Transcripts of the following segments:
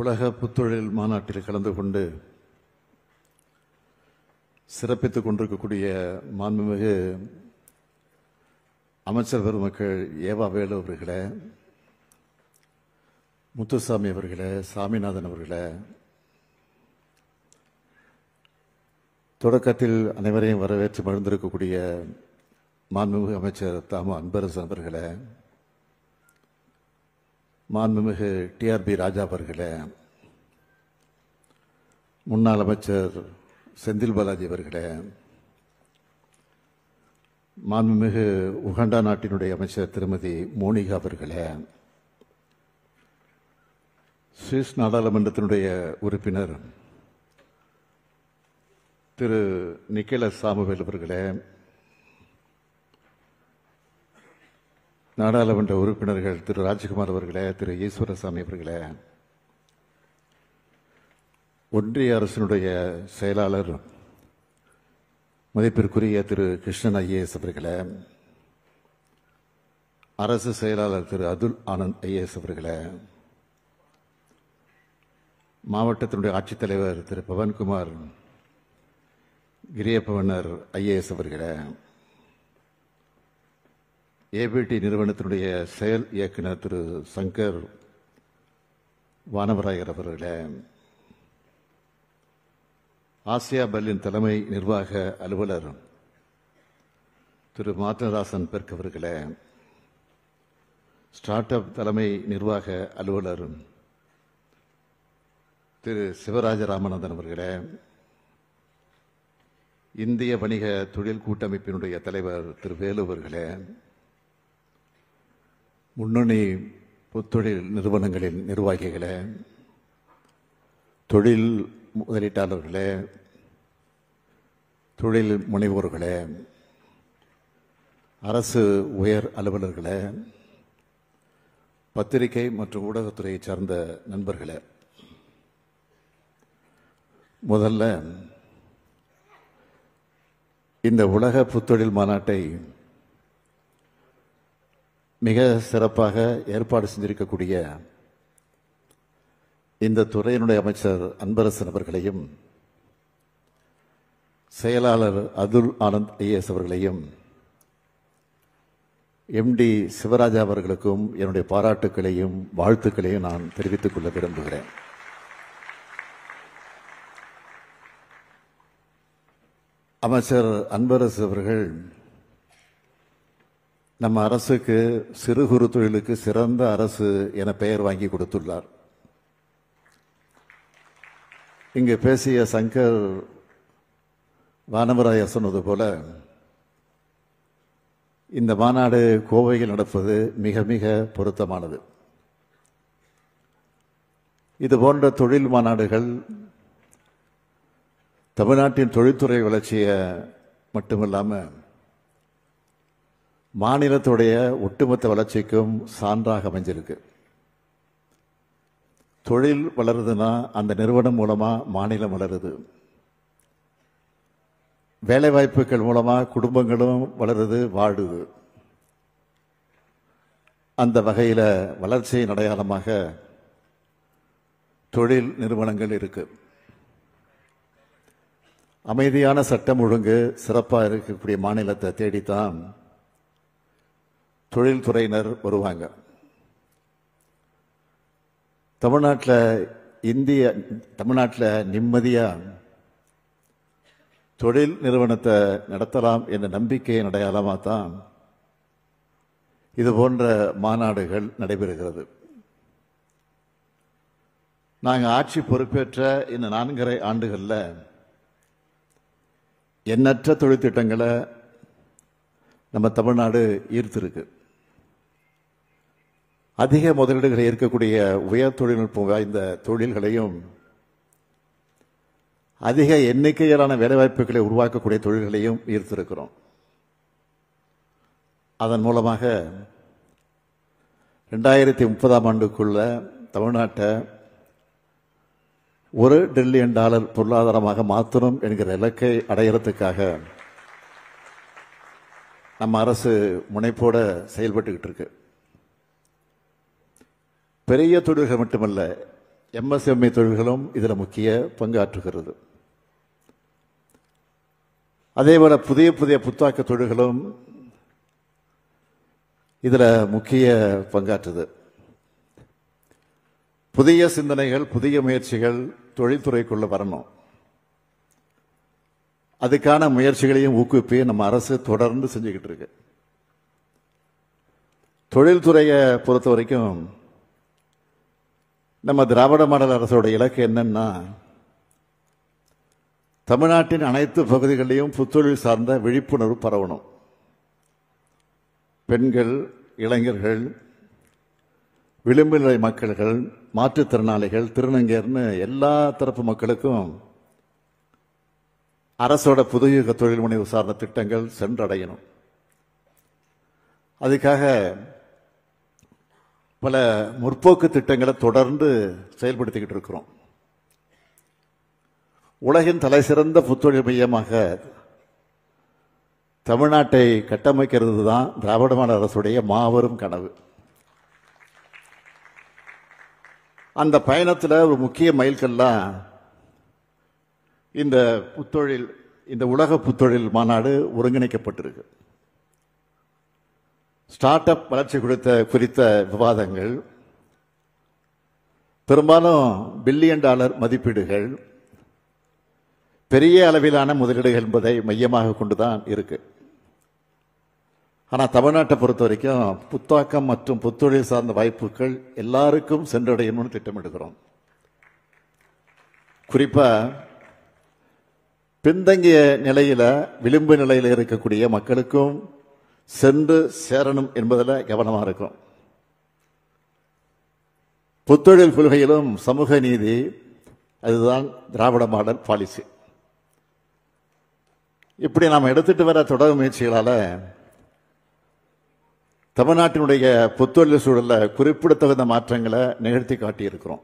உலக புத்தொழில் மாநாட்டில் கலந்து கொண்டு சிறப்பித்துக் கொண்டிருக்கக்கூடிய மாண்புமிகு அமைச்சர் பெருமக்கள் ஏவா வேலு அவர்களே, முத்துசாமி அவர்களே, சாமிநாதன் அவர்களே, தொடக்கத்தில் அனைவரையும் வரவேற்று மகிழ்ந்திருக்கக்கூடிய மாண்புமிகு அமைச்சர் தாமு அன்பரசன் அவர்களே, மாண்புமிகு டிஆர்பி ராஜா அவர்களே, முன்னாள் அமைச்சர் செந்தில் பாலாஜி அவர்களே, மாண்புமிகு உகாண்டா நாட்டினுடைய அமைச்சர் திருமதி மோனிகா அவர்களே, சுவிஸ் நாடாளுமன்றத்தினுடைய உறுப்பினர் திரு நிக்கோலஸ் சாமுவேல் அவர்களே, நாடாளுமன்ற உறுப்பினர்கள் திரு ராஜ்குமார் அவர்களே, திரு ஈஸ்வரசாமி அவர்களே, ஒன்றிய அரசினுடைய செயலாளர் மதிப்பிற்குரிய திரு கிருஷ்ணன் ஐஏஎஸ் அவர்களே, அரசு செயலாளர் திரு அதுல் ஆனந்த் ஐஏஎஸ் அவர்களே, மாவட்டத்தினுடைய ஆட்சித்தலைவர் திரு பவன்குமார் கிரியப்பவனர் ஐஏஎஸ் அவர்களே, ஏபிடி நிறுவனத்தினுடைய செயல் இயக்குனர் திரு சங்கர் வானவராயர் அவர்களே, ஆசியா பல்லின் தலைமை நிர்வாக அலுவலர் திரு மார்டராசன் பெர்க் அவர்களே, ஸ்டார்ட் அப் தலைமை நிர்வாக அலுவலர் திரு சிவராஜ ராமநாதன் அவர்களே, இந்திய வணிக தொழில் கூட்டமைப்பினுடைய தலைவர் திரு வேலு அவர்களே, முன்னணி புத்தொழில் நிறுவனங்களின் நிர்வாகிகளே, தொழில் முதலீட்டாளர்களே, தொழில் முனைவோர்களே, அரசு உயர் அலுவலர்களே, பத்திரிகை மற்றும் ஊடகத்துறையை சார்ந்த நண்பர்களே, முதல்ல இந்த உலக புத்தொழில் மாநாட்டை மிக சிறப்பாக ஏற்பாடு செஞ்சிருக்கக்கூடிய இந்த துறையினுடைய அமைச்சர் அன்பரசன் அவர்களையும், செயலாளர் அதுல் ஆனந்த் ஐஏஎஸ் அவர்களையும், எம்டி சிவராஜா அவர்களுக்கும் என்னுடைய பாராட்டுக்களையும் வாழ்த்துக்களையும் நான் தெரிவித்துக் கொள்ள விரும்புகிறேன். அமைச்சர் அன்பரசு அவர்கள் நம்ம அரசுக்கு சிறு குறு தொழிலுக்கு சிறந்த அரசு என பெயர் வாங்கி கொடுத்துள்ளார். இங்கு பேசிய சங்கர் வானவராயர் சொன்னது போல இந்த மாநாடு கோவையில் நடப்பது மிக மிக பொருத்தமானது. இது போன்ற தொழில் மாநாடுகள் தமிழ்நாட்டின் தொழில்துறை வளர்ச்சியை மட்டுமில்லாமல் மாநிலத்துடைய ஒட்டுமொத்த வளர்ச்சிக்கும் சான்றாக அமைஞ்சிருக்கு. தொழில் வளருதுன்னா அந்த நிறுவனம் மூலமா மாநிலம் வளருது, வேலைவாய்ப்புகள் மூலமா குடும்பங்களும் வளருது, வாழுது. அந்த வகையில வளர்ச்சியின் அடையாளமாக தொழில் நிறுவனங்கள் இருக்கு. அமைதியான சட்டம் ஒழுங்கு சிறப்பாக இருக்கக்கூடிய மாநிலத்தை தேடித்தான் தொழில்துறையினர் வருவாங்க. தமிழ்நாட்டில் நிம்மதியா தொழில் நிறுவனத்தை நடத்தலாம் என்ற நம்பிக்கையின் அடையாளமாக தான் இது போன்ற மாநாடுகள் நடைபெறுகிறது. நாங்கள் ஆட்சி பொறுப்பேற்ற இந்த 4.5 ஆண்டுகளில் எண்ணற்ற தொழிற்திட்டங்களை நம்ம தமிழ்நாடு ஈர்த்திருக்கு. அதிக முதலீடுகளை இருக்கக்கூடிய உயர் தொழில்நுட்பம் வாய்ந்த தொழில்களையும், அதிக எண்ணிக்கையிலான வேலைவாய்ப்புகளை உருவாக்கக்கூடிய தொழில்களையும் ஈர்த்திருக்கிறோம். அதன் மூலமாக 2030ஆம் ஆண்டுக்குள்ள தமிழ்நாட்டை $1 டிரில்லியன் பொருளாதாரமாக மாற்றணும் என்கிற இலக்கை அடையறதுக்காக நம்ம அரசு முனைப்போட செயல்பட்டுக்கிட்டு இருக்கு. பெரிய தொழில்கள் மட்டுமல்ல, MSME தொழில்களும் இதில் முக்கிய பங்காற்றுகிறது. அதேபோல புதிய புதிய புத்தாக்க தொழில்களும் இதில் முக்கிய பங்காற்றுது. புதிய சிந்தனைகள், புதிய முயற்சிகள் தொழில்துறைக்குள்ள வரணும். அதுக்கான முயற்சிகளையும் ஊக்குவிப்பே நம்ம அரசு தொடர்ந்து செஞ்சுக்கிட்டு இருக்கு. தொழில்துறையை பொறுத்த வரைக்கும் நம்ம திராவிட மாடல் அரசோட இலக்கு என்னன்னா, தமிழ்நாட்டின் அனைத்து பகுதிகளிலும் புத்தொழில் சார்ந்த விழிப்புணர்வு பரவணும். பெண்கள், இளைஞர்கள், விளிம்பு நிலை மக்கள்கள், மாற்றுத்திறனாளிகள், திருநங்கையர்னு எல்லா தரப்பு மக்களுக்கும் அரசோட புதுயுக தொழில் முனைவு சார்ந்த திட்டங்கள் சென்றடையணும். அதுக்காக பல முற்போக்கு திட்டங்களை தொடர்ந்து செயல்படுத்திக்கிட்டு இருக்கிறோம். உலகின் தலை சிறந்த புத்தொழில் மையமாக தமிழ்நாட்டை கட்டமைக்கிறது தான் திராவிட மாடல் அரசுடைய மாபெரும் கனவு. அந்த பயணத்தில் ஒரு முக்கிய மைல்கல்லா இந்த புத்தொழில், இந்த உலக புத்தொழில் மாநாடு ஒருங்கிணைக்கப்பட்டிருக்கு. ஸ்டார்ட் அப் வளர்ச்சி குறித்த விவாதங்கள் பெரும்பாலும் $1 பில்லியன் மதிப்பீடுகள், பெரிய அளவிலான முதலீடுகள் என்பதை மையமாக கொண்டுதான் இருக்கு. ஆனால் தமிழ்நாட்டை பொறுத்த வரைக்கும் புத்தாக்கம் மற்றும் புத்தொழில் சார்ந்த வாய்ப்புகள் எல்லாருக்கும் சென்றடையணும்னு திட்டமிடுகிறோம். குறிப்பா பின்தங்கிய நிலையில, விளிம்பு நிலையில் இருக்கக்கூடிய மக்களுக்கும் சென்று சேரணும் என்பதில் கவனமா இருக்கும். புத்தொழில் கொள்கையிலும் சமூக நீதி, அதுதான் திராவிட மாடல் பாலிசி. இப்படி நாம் எடுத்துட்டு வர தொடர் முயற்சிகளால தமிழ்நாட்டினுடைய புத்தொழில் சூழல்ல குறிப்பிடத்தகுந்த மாற்றங்களை நிகழ்த்தி காட்டியிருக்கிறோம்.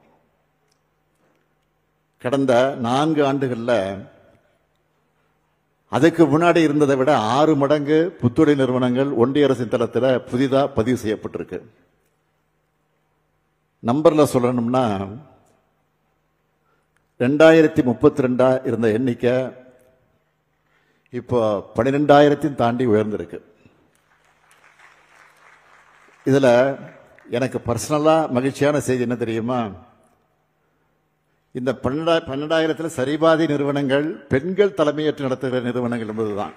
கடந்த 4 ஆண்டுகள்ல அதுக்கு முன்னாடி இருந்ததை விட 6 மடங்கு புத்தொழில் நிறுவனங்கள் ஒன்றிய அரசின் தளத்தில் புதிதாக பதிவு செய்யப்பட்டிருக்கு. நம்பர்ல சொல்லணும்னா 2032 இருந்த எண்ணிக்கை இப்போ 12,000 தாண்டி உயர்ந்திருக்கு. இதுல எனக்கு பர்சனலா மகிழ்ச்சியான செய்தி என்ன தெரியுமா? இந்த 12,000 சரிபாதி நிறுவனங்கள் பெண்கள் தலைமையேற்று நடத்துகிற நிறுவனங்கள் என்பதுதான்.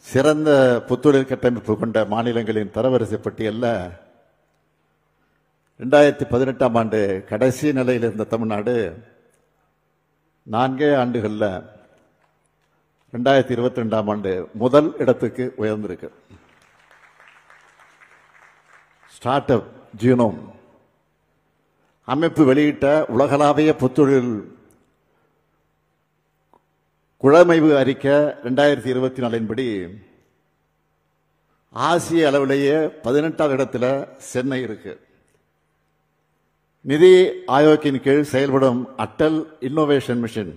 சிறந்த புத்தொழில் கட்டமைப்பு கொண்ட மாநிலங்களின் தரவரிசை பட்டியல்ல 2018 ஆண்டு கடைசி நிலையில் இருந்த தமிழ்நாடு 4 ஆண்டுகள்ல 2022 ஆண்டு முதல் இடத்துக்கு உயர்ந்திருக்கு. ஸ்டார்ட் அப் ஜீனோம் அமைப்பு வெளியிட்ட உலகளாவிய புத்தொழில் குழமைவு அறிக்கை 2024 படி ஆசிய அளவிலேயே 18வது இடத்துல சென்னை இருக்கு. நிதி ஆயோக்கின் கீழ் செயல்படும் அட்டல் இன்னோவேஷன் மிஷன்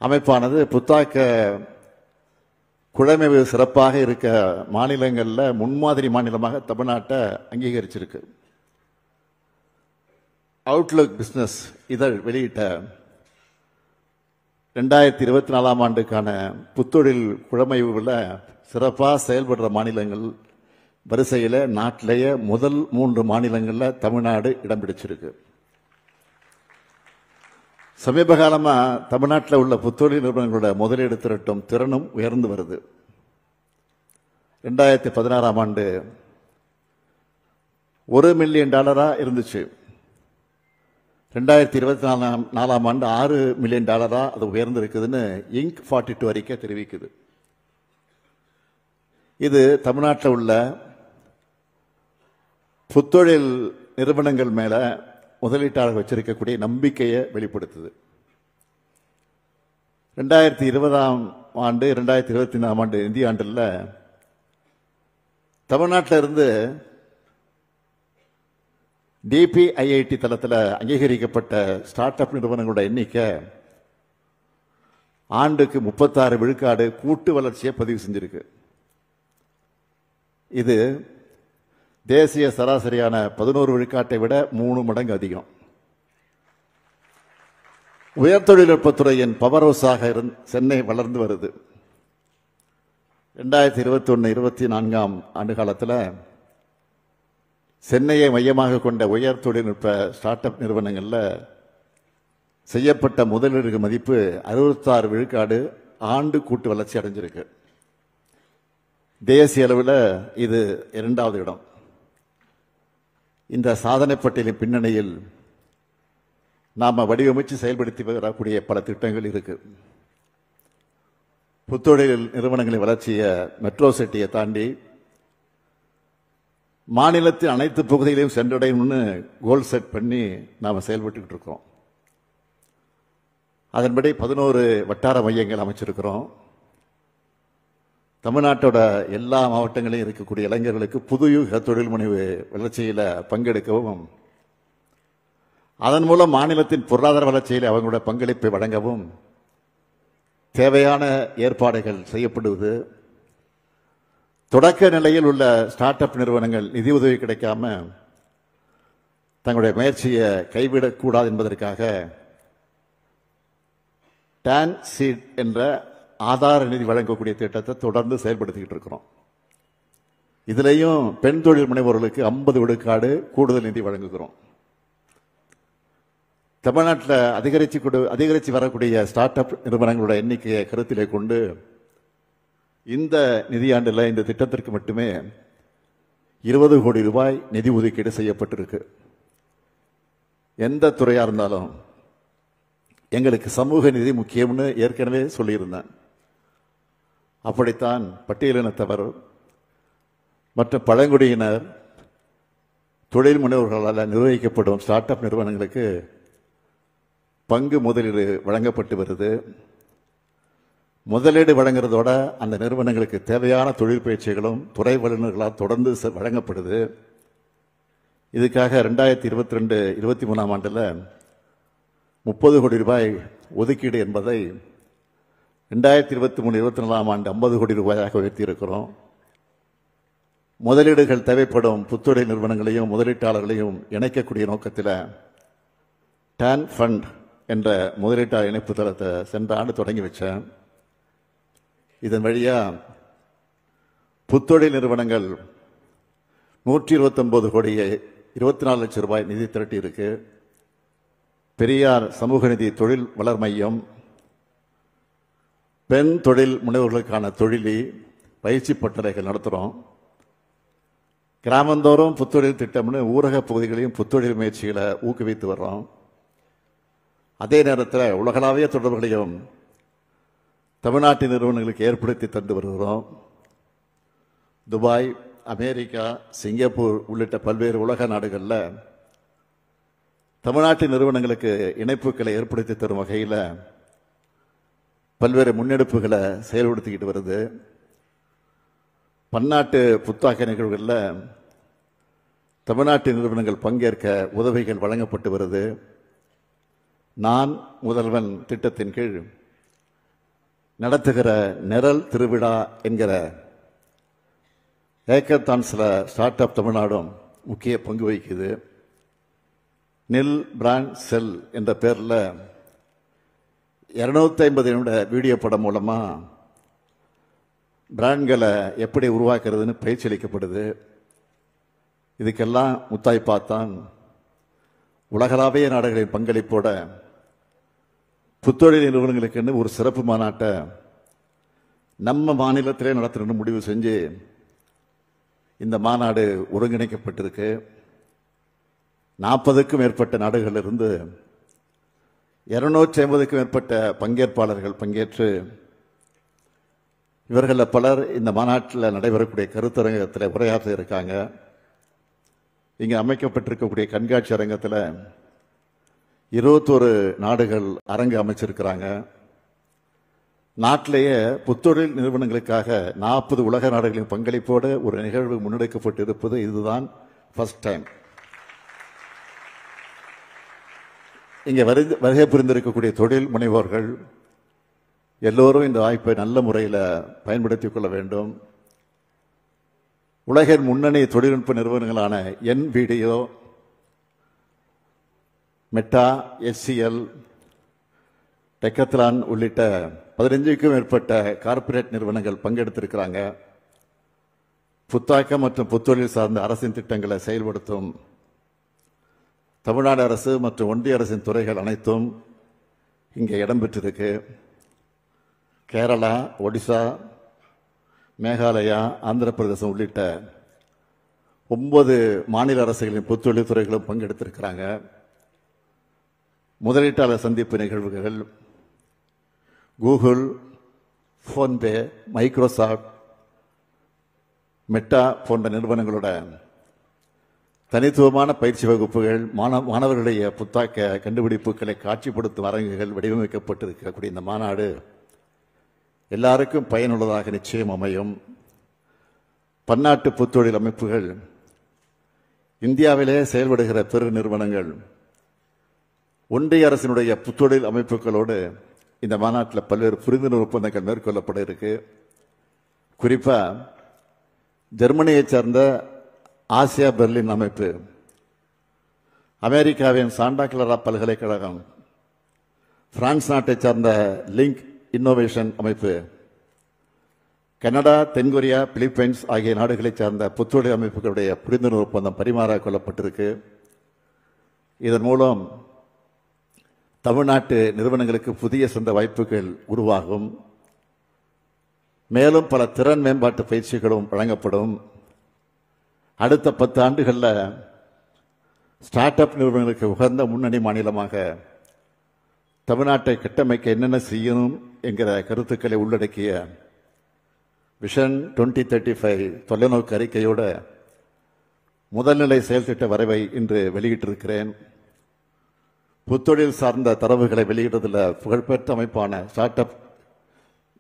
அமைப்பானது புத்தாக்க குழமைவு சிறப்பாக இருக்க மாநிலங்கள்ல முன்மாதிரி மாநிலமாக தமிழ்நாட்டை அங்கீகரிச்சிருக்கு. அவுட்லுக் பிசினஸ் இதழ் வெளியிட்ட 2024 ஆண்டுக்கான புத்தொழில் குழமைவுல சிறப்பாக செயல்படுற மாநிலங்கள் வரிசையில் நாட்டிலேயே முதல் 3 மாநிலங்கள்ல தமிழ்நாடு இடம் பிடிச்சிருக்கு. சமீப காலமா தமிழ்நாட்டில் உள்ள புத்தொழில் நிறுவனங்களோட முதலீடு திரட்டும் திறனும் உயர்ந்து வருது. 2016 ஆண்டு $1 மில்லியன் இருந்துச்சு. 2024 ஆண்டு $6 மில்லியன் அது உயர்ந்து இருக்குதுன்னு இங்க் 42 அறிக்கை தெரிவிக்குது. இது தமிழ்நாட்டில் உள்ள புத்தொழில் நிறுவனங்கள் மேல முதலீட்டாளர் வச்சிருக்கக்கூடிய நம்பிக்கையை வெளிப்படுத்துது. 2020 ஆண்டு 2024 ஆண்டு நிதியாண்டில் தமிழ்நாட்டில் இருந்து DPIIT தளத்தில் அங்கீகரிக்கப்பட்ட ஸ்டார்ட் அப் நிறுவனங்களோட எண்ணிக்கை ஆண்டுக்கு 36 விழுக்காடு கூட்டு வளர்ச்சியை பதிவு செஞ்சிருக்கு. இது தேசிய சராசரியான 11 விழுக்காட்டை விட 3 மடங்கு அதிகம். உயர் தொழில்நுட்பத்துறையின் பவர் ஹவுஸாக சென்னை வளர்ந்து வருது. 2021-24 ஆண்டு காலத்தில் சென்னையை மையமாக கொண்ட உயர் தொழில்நுட்ப ஸ்டார்ட் அப் நிறுவனங்களில் செய்யப்பட்ட முதலீடு மதிப்பு 66 விழுக்காடு ஆண்டு கூட்டு வளர்ச்சி அடைஞ்சிருக்கு. தேசிய அளவில் இது 2வது இடம். இந்த சாதனை பட்டியலின் பின்னணியில் நாம் வடிவமைச்சு செயல்படுத்தி வரக்கூடிய பல திட்டங்கள் இருக்கு. புத்தொழில் நிறுவனங்களின் வளர்ச்சியை மெட்ரோ சிட்டியை தாண்டி மாநிலத்தின் அனைத்து பகுதிகளையும் சென்றடையணும்னு கோல் செட் பண்ணி நாம் செயல்பட்டு இருக்கோம். அதன்படி 11 வட்டார மையங்கள் அமைச்சிருக்கிறோம். தமிழ்நாட்டோட எல்லா மாவட்டங்களிலும் இருக்கக்கூடிய இளைஞர்களுக்கு புதுயுக தொழில் முனைவு வளர்ச்சியில் பங்கெடுக்கவும், அதன் மூலம் மாநிலத்தின் பொருளாதார வளர்ச்சியில் அவங்களோட பங்களிப்பை வழங்கவும் தேவையான ஏற்பாடுகள் செய்யப்படுவது. தொடக்க நிலையில் உள்ள ஸ்டார்ட் அப் நிறுவனங்கள் நிதி உதவி கிடைக்காம தங்களுடைய முயற்சியை கைவிடக்கூடாது என்பதற்காக டான் சீட் என்ற ஆதார நிதி வழங்கக்கூடிய திட்டத்தை தொடர்ந்து செயல்படுத்திக்கிட்டு இருக்கிறோம். இதுலேயும் பெண் தொழில் முனைவோர்களுக்கு 50 விழுக்காடு கூடுதல் நிதி வழங்குகிறோம். தமிழ்நாட்டில் அதிகரித்து வரக்கூடிய ஸ்டார்ட் அப் நிறுவனங்களோட எண்ணிக்கையை கருத்திலே கொண்டு இந்த நிதியாண்டில் இந்த திட்டத்திற்கு மட்டுமே 20 கோடி ரூபாய் நிதி ஒதுக்கீடு செய்யப்பட்டிருக்கு. எந்த துறையாக இருந்தாலும் எங்களுக்கு சமூக நிதி முக்கியம்னு ஏற்கனவே சொல்லியிருந்தேன். அப்படித்தான் பட்டியலினத்தவர் மற்றும் பழங்குடியினர் தொழில் முனைவர்களால் நிர்வகிக்கப்படும் ஸ்டார்ட் அப் நிறுவனங்களுக்கு பங்கு முதலீடு வழங்கப்பட்டு வருது. முதலீடு வழங்குறதோட அந்த நிறுவனங்களுக்கு தேவையான தொழில் பயிற்சிகளும் துறை வல்லுநர்களால் தொடர்ந்து வழங்கப்படுது. இதுக்காக 2022-23 ஆண்டில் 30 கோடி ரூபாய் ஒதுக்கீடு என்பதை 2023-24 ஆண்டு 50 கோடி ரூபாயாக உயர்த்தியிருக்கிறோம். முதலீடுகள் தேவைப்படும் புத்தொழில் நிறுவனங்களையும் முதலீட்டாளர்களையும் இணைக்கக்கூடிய நோக்கத்தில் டான் ஃபண்ட் என்ற முதலீட்டாளர் இணைப்பு தளத்தை சென்ற ஆண்டு தொடங்கி வச்சேன். இதன் வழியா புத்தொழில் நிறுவனங்கள் 129 கோடியே 24 லட்சம் ரூபாய் நிதி திரட்டி இருக்கு. பெரியார் சமூக நிதி தொழில் வளர் மையம், பெண் தொழில் முனைவோர்களுக்கான தொழிலி பயிற்சி பட்டறைகள் நடத்துகிறோம். கிராமந்தோறும் புத்தொழில் திட்டம்னு ஊரக பகுதிகளையும் புத்தொழில் முயற்சிகளை ஊக்குவித்து வர்றோம். அதே நேரத்தில் உலகளாவிய தொடர்புகளையும் தமிழ்நாட்டு நிறுவனங்களுக்கு ஏற்படுத்தி தந்து வருகிறோம். துபாய், அமெரிக்கா, சிங்கப்பூர் உள்ளிட்ட பல்வேறு உலக நாடுகளில் தமிழ்நாட்டு நிறுவனங்களுக்கு இணைப்புகளை ஏற்படுத்தி தரும் வகையில் பல்வேறு முன்னெடுப்புகளை செயல்படுத்திக்கிட்டு வருது. பன்னாட்டு புத்தாக்க நிகழ்வுகளில் தமிழ்நாட்டு நிறுவனங்கள் பங்கேற்க உதவிகள் வழங்கப்பட்டு வருது. நான் முதல்வன் திட்டத்தின் கீழ் நடத்துகிற நிரல் திருவிழா என்கிற ஏக்கத்தான்ஸில் ஸ்டார்ட் அப் தமிழ்நாடும் முக்கிய பங்கு வகிக்குது. நில் பிராண்ட் செல் என்ற பேரில் 250 நிமிட வீடியோ படம் மூலமாக பிராண்ட்களை எப்படி உருவாக்குறதுன்னு பயிற்சி அளிக்கப்படுது. இதுக்கெல்லாம் முத்தாய்ப்பாத்தான் உலகளாவிய நாடுகளின் பங்களிப்போட புத்தொழில் நிறுவனங்களுக்குன்னு ஒரு சிறப்பு மாநாட்டை நம்ம மாநிலத்திலே நடத்தணும்னு முடிவு செஞ்சு இந்த மாநாடு ஒருங்கிணைக்கப்பட்டிருக்கு. 40க்கும் மேற்பட்ட நாடுகளிலிருந்து 250க்கும் மேற்பட்ட பங்கேற்பாளர்கள் பங்கேற்று இவர்களில் பலர் இந்த மாநாட்டில் நடைபெறக்கூடிய கருத்தரங்கத்தில் உரையாற்ற இருக்காங்க. இங்கே அமைக்கப்பட்டிருக்கக்கூடிய கண்காட்சி அரங்கத்தில் 21 நாடுகள் அரங்கு அமைச்சிருக்கிறாங்க. நாட்டிலேயே புத்தொழில் நிறுவனங்களுக்காக 40 உலக நாடுகளின் பங்களிப்போடு ஒரு நிகழ்வு முன்னெடுக்கப்பட்டு இருப்பது இதுதான் ஃபர்ஸ்ட் டைம். இங்கே வருகை புரிந்திருக்கக்கூடிய தொழில் முனைவோர்கள் எல்லோரும் இந்த வாய்ப்பை நல்ல முறையில் பயன்படுத்திக் கொள்ள வேண்டும். உலகின் முன்னணி தொழில்நுட்ப நிறுவனங்களான NVIDIA, மெட்டா, HCL, டெக்கத்லான் உள்ளிட்ட 15க்கும் மேற்பட்ட கார்ப்பரேட் நிறுவனங்கள் பங்கெடுத்திருக்கிறாங்க. புத்தாக்கம் மற்றும் புத்தொழில் சார்ந்த அரசின் திட்டங்களை செயல்படுத்தும் தமிழ்நாடு அரசு மற்றும் ஒன்றிய அரசின் துறைகள் அனைத்தும் இங்கே இடம்பெற்றிருக்கு. கேரளா, ஒடிசா, மேகாலயா, ஆந்திர பிரதேசம் உள்ளிட்ட 9 மாநில அரசுகளின் புத்தொழில் துறைகளும் பங்கெடுத்திருக்கிறாங்க. முதலீட்டாளர் சந்திப்பு நிகழ்வுகள் கூகுள், போன்பே, மைக்ரோசாப்ட், மெட்டா போன்ற நிறுவனங்களோட தனித்துவமான பயிற்சி வகுப்புகள், மாணவர்களுடைய புத்தாக்க கண்டுபிடிப்புகளை காட்சிப்படுத்தும் அரங்குகள் வடிவமைக்கப்பட்டிருக்கக்கூடிய இந்த மாநாடு எல்லாருக்கும் பயனுள்ளதாக நிச்சயம் அமையும். பன்னாட்டு புத்தொழில் அமைப்புகள், இந்தியாவிலே செயல்படுகிற பெரு நிறுவனங்கள், ஒன்றிய அரசினுடைய புத்தொழில் அமைப்புகளோடு இந்த மாநாட்டில் பல்வேறு புரிந்துணர்வு ஒப்பந்தங்கள் மேற்கொள்ளப்பட இருக்கு. குறிப்பா ஜெர்மனியைச் சார்ந்த ஆசியா பெர்லின் அமைப்பு, அமெரிக்காவின் சாண்டா கிளாரா பல்கலைக்கழகம், பிரான்ஸ் நாட்டைச் சார்ந்த லிங்க் இன்னோவேஷன் அமைப்பு, கனடா, தென்கொரியா, பிலிப்பைன்ஸ் ஆகிய நாடுகளைச் சார்ந்த புத்தொழில் அமைப்புகளுடைய புரிந்துணர்வு ஒப்பந்தம் பரிமாறிக் கொள்ளப்பட்டிருக்கு. இதன் மூலம் தமிழ்நாட்டு நிறுவனங்களுக்கு புதிய சொந்த வாய்ப்புகள் உருவாகும். மேலும் பல திறன் மேம்பாட்டு பயிற்சிகளும் வழங்கப்படும். அடுத்த 10 ஆண்டுகளில் ஸ்டார்ட் அப் நிறுவனங்களுக்கு உகந்த முன்னணி மாநிலமாக தமிழ்நாட்டை கட்டமைக்க என்னென்ன செய்யணும் என்கிற கருத்துக்களை உள்ளடக்கிய விஷன் 2035 தொலைநோக்கு அறிக்கையோட முதல்நிலை செயல்திட்ட வரைவை இன்று வெளியிட்டிருக்கிறேன். புத்தொழில் சார்ந்த தரவுகளை வெளியிடுவதில் புகழ்பெற்ற அமைப்பான ஸ்டார்ட் அப்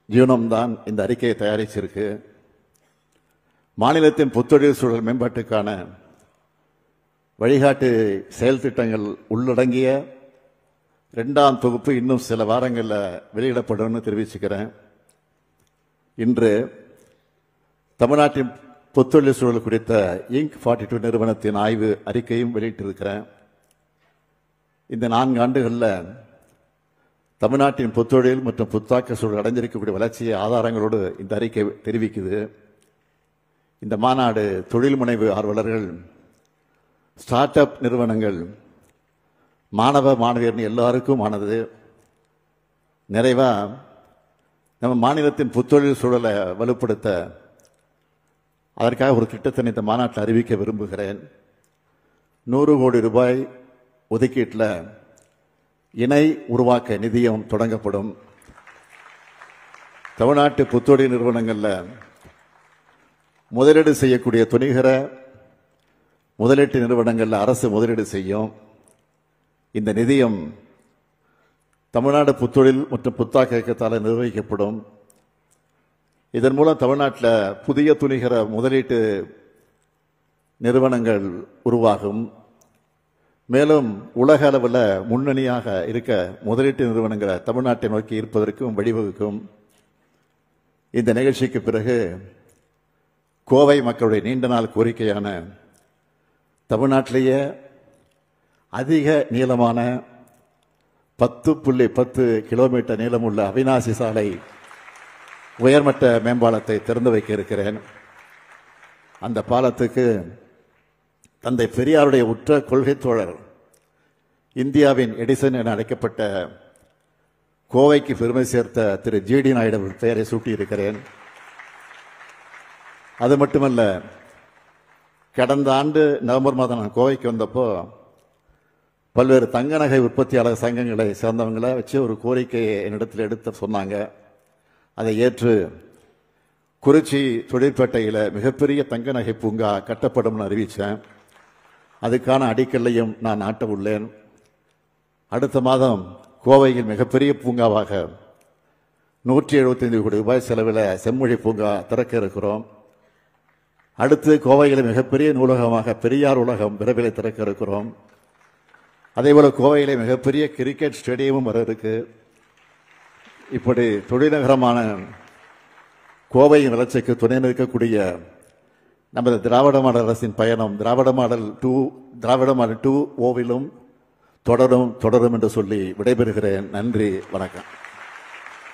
ஜீவனம் தான் இந்த அறிக்கையை தயாரிச்சிருக்கு. மாநிலத்தின் புத்தொழில் சூழல் மேம்பாட்டுக்கான வழிகாட்டு செயல் திட்டங்கள் உள்ளடங்கிய 2ஆம் தொகுப்பு இன்னும் சில வாரங்களில் வெளியிடப்படும் தெரிவிச்சுக்கிறேன். இன்று தமிழ்நாட்டின் புத்தொழில் சூழல் குறித்த இங்க் 42 நிறுவனத்தின் ஆய்வு அறிக்கையும் வெளியிட்டிருக்கிறேன். இந்த 4 ஆண்டுகளில் தமிழ்நாட்டின் புத்தொழில் மற்றும் புத்தாக்க சூழல் அடைஞ்சிருக்கக்கூடிய வளர்ச்சியை ஆதாரங்களோடு இந்த அறிக்கை தெரிவிக்குது. இந்த மாநாடு தொழில் முனைவு ஆர்வலர்கள், ஸ்டார்ட் அப் நிறுவனங்கள், மாணவ மாணவியர் எல்லாருக்கும் ஆனது. நிறைவா நம்ம மாநிலத்தின் புத்தொழில் சூழலை வலுப்படுத்த அதற்காக ஒரு திட்டத்தை இந்த மாநாட்டில் அறிவிக்க விரும்புகிறேன். 100 கோடி ரூபாய் ஒதுக்கீட்டில் இணை உருவாக்க நிதியம் தொடங்கப்படும். தமிழ்நாட்டு புத்தொழில் நிறுவனங்களில் முதலீடு செய்யக்கூடிய துணிகர முதலீட்டு நிறுவனங்களில் அரசு முதலீடு செய்யும். இந்த நிதியம் தமிழ்நாடு புத்தொழில் மற்றும் புத்தாக்க இயக்கத்தால் நிர்வகிக்கப்படும். இதன் மூலம் தமிழ்நாட்டில் புதிய துணிகர முதலீட்டு நிறுவனங்கள் உருவாகும். மேலும் உலக அளவில் முன்னணியாக இருக்க முதலீட்டு நிறுவனங்களை தமிழ்நாட்டை நோக்கி இருப்பதற்கும் வழிவகுக்கும். இந்த நிகழ்ச்சிக்கு பிறகு கோவை மக்களுடைய நீண்ட நாள் கோரிக்கையான தமிழ்நாட்டிலேயே அதிக நீளமான 10.10 கிலோமீட்டர் நீளமுள்ள அவிநாசி சாலை உயர்மட்ட மேம்பாலத்தை திறந்து வைக்க இருக்கிறேன். அந்த பாலத்துக்கு தந்தை பெரியாருடைய உற்ற கொள்கை தோழர், இந்தியாவின் எடிசன் என அழைக்கப்பட்ட கோவைக்கு பெருமை சேர்த்த திரு ஜிடி நாயுடு பெயரை சூட்டியிருக்கிறேன். அது மட்டுமல்ல, கடந்த ஆண்டு நவம்பர் மாதம் நான் கோவைக்கு வந்தப்போ பல்வேறு தங்க நகை உற்பத்தியாளர் சங்கங்களை சேர்ந்தவங்களை வச்சு ஒரு கோரிக்கையை என்னிடத்தில் எடுத்து சொன்னாங்க. அதை ஏற்று குறிச்சி தொழிற்பேட்டையில் மிகப்பெரிய தங்க நகை பூங்கா கட்டப்படும்னு அறிவித்தேன். அதுக்கான அடிக்கல்லையும் நான் நாட்ட உள்ளேன். அடுத்த மாதம் கோவையில் மிகப்பெரிய பூங்காவாக 175 கோடி ரூபாய் செலவில் செம்மொழி பூங்கா திறக்க இருக்கிறோம். அடுத்து கோவையில் மிகப்பெரிய நூலகமாக பெரியார் உலகம் விரைவில் திறக்க இருக்கிறோம். அதேபோல கோவையில் மிகப்பெரிய கிரிக்கெட் ஸ்டேடியமும் வர இருக்கு. இப்படி தொழில்நகரமான கோவையின் வளர்ச்சிக்கு துணை நிற்கக்கூடிய நமது திராவிட மாடல் அரசின் பயணம் திராவிட மாடல் 2 ஓவிலும் தொடரும் என்று சொல்லி விடைபெறுகிறேன். நன்றி, வணக்கம்.